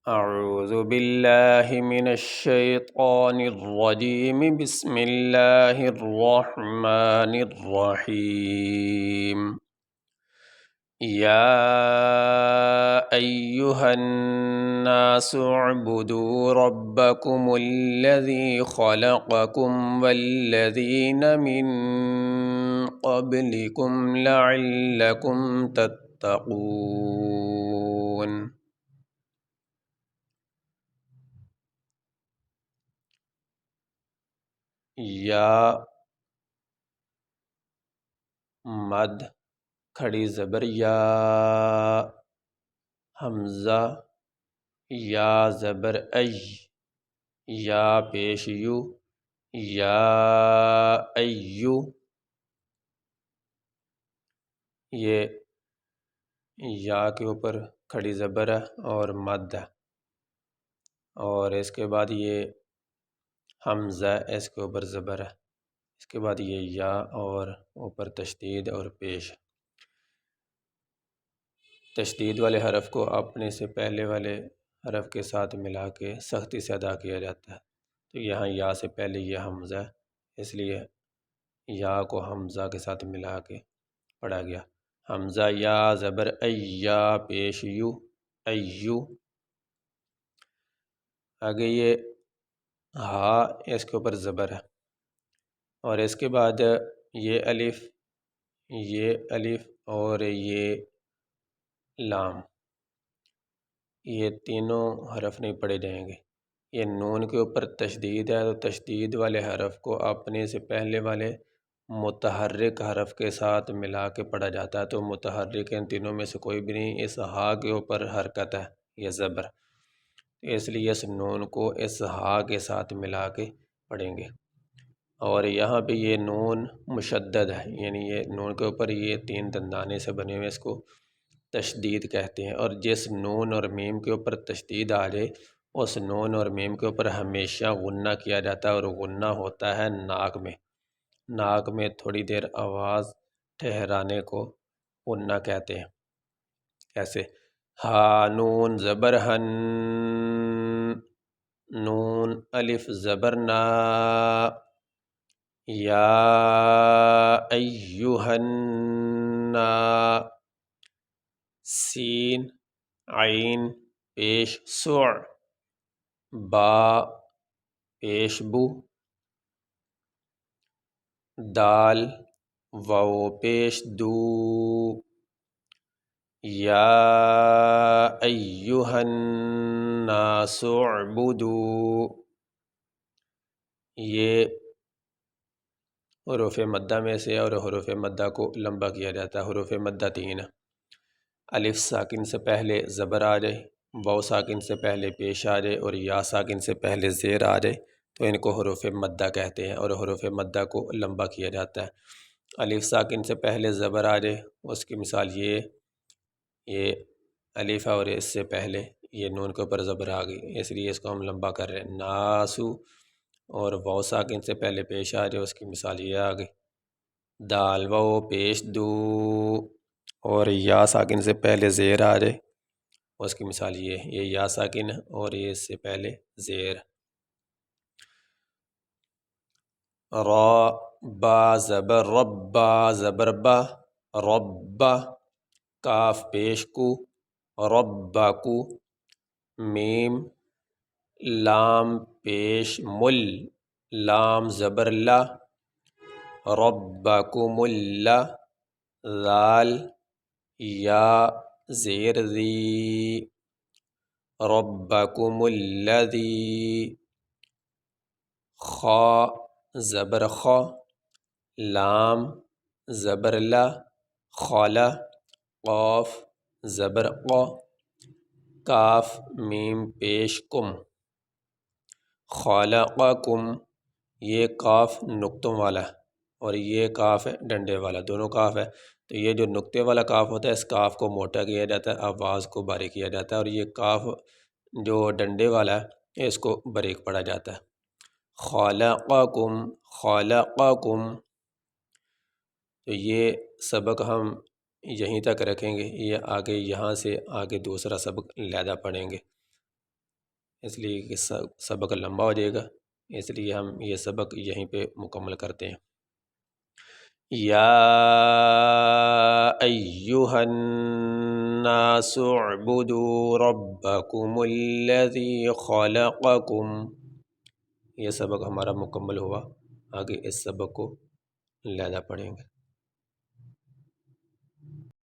اعوذ باللہ من الشیطان الرجیم بسم اللہ الرحمن الرحیم یا ایہا الناس اعبدوا ربکم الذی خلقکم والذین من قبلکم لعلکم تتقون۔ یا مد کھڑی زبر یا، حمزہ یا زبر ای، یا پیش یو، یا ایو، یہ یا کے اوپر کھڑی زبر ہے اور مد ہے، اور اس کے بعد یہ حمزہ اس کے اوپر زبر ہے، اس کے بعد یہ یا اور اوپر تشدید اور پیش۔ تشدید والے حرف کو اپنے سے پہلے والے حرف کے ساتھ ملا کے سختی سے ادا کیا جاتا ہے، تو یہاں یا سے پہلے یہ حمزہ ہے، اس لیے یا کو حمزہ کے ساتھ ملا کے پڑھا گیا۔ حمزہ یا زبر ای، یا پیش یو، ایو۔ آگے یہ ہا اس کے اوپر زبر ہے، اور اس کے بعد یہ الف اور یہ لام، یہ تینوں حرف نہیں پڑھے جائیں گے۔ یہ نون کے اوپر تشدید ہے، تو تشدید والے حرف کو اپنے سے پہلے والے متحرک حرف کے ساتھ ملا کے پڑھا جاتا ہے، تو متحرک ان تینوں میں سے کوئی بھی نہیں، اس ہا کے اوپر حرکت ہے، یہ زبر، اس لیے اس نون کو اس ہا کے ساتھ ملا کے پڑھیں گے۔ اور یہاں پہ یہ نون مشدد ہے، یعنی یہ نون کے اوپر یہ تین دندانے سے بنے ہوئے، اس کو تشدید کہتے ہیں، اور جس نون اور میم کے اوپر تشدید آ جائے اس نون اور میم کے اوپر ہمیشہ غنہ کیا جاتا ہے، اور غنہ ہوتا ہے ناک میں تھوڑی دیر آواز ٹھہرانے کو غنہ کہتے ہیں۔ کیسے؟ ہا نون زبر ہن، نون الف زبر نا، یا ایہا النا، سین عین پیش سع، با پیش بو، دال واو پیش دو، یا ایہا الناس اعبدوا۔ یہ حروف مدہ میں سے، اور حروف مدہ کو لمبا کیا جاتا ہے۔ حروف مدہ تین ہے، الف ساکن سے پہلے زبر آ جائے، واو ساکن سے پہلے پیش آ جائے، اور یا ساکن سے پہلے زیر آ جائے تو ان کو حروف مدہ کہتے ہیں، اور حروف مدہ کو لمبا کیا جاتا ہے۔ الف ساکن سے پہلے زبر آ جائے، اس کی مثال یہ الف ہے اور اس سے پہلے یہ نون کے اوپر زبر آ گئی، اس لیے اس کو ہم لمبا کر رہے ہیں، ناسو۔ اور واو ساکن سے پہلے پیش آ جائے، اس کی مثال یہ آ گئی، دال واو پیش دو۔ اور یا ساکن سے پہلے زیر آ جائے، اس کی مثال یہ یا ساکن ہے اور یہ اس سے پہلے زیر۔ را با زبر ربا زبر با، ربا، کاف پیش کو، ربکو، میم لام پیش مل، لام زبر لا، ربکم اللہ، ذال یا زیر ذی، ربکم الذی، خا زبر خا، لام زبر لا، خالا، قاف زبر قا، کاف میم پیش کم، خالقکم، یہ کاف نقطوں والا ہے اور یہ کاف ہے ڈنڈے والا، دونوں کاف ہے، تو یہ جو نقطے والا کاف ہوتا ہے اس کاف کو موٹا کیا جاتا ہے، آواز کو باریک کیا جاتا ہے، اور یہ کاف جو ڈنڈے والا ہے اس کو باریک پڑھا جاتا ہے۔ خالقکم، خالقکم، تو یہ سبق ہم یہیں تک رکھیں گے، یہ آگے یہاں سے آگے دوسرا سبق علیحدہ پڑھیں گے۔ اس لیے کہ سبق لمبا ہو جائے گا، اس لیے ہم یہ سبق یہیں پہ مکمل کرتے ہیں۔ یا ایہا الناس اعبدوا ربکم الذی خلقکم۔ یہ سبق ہمارا مکمل ہوا، آگے اس سبق کو علیحدہ پڑھیں گے۔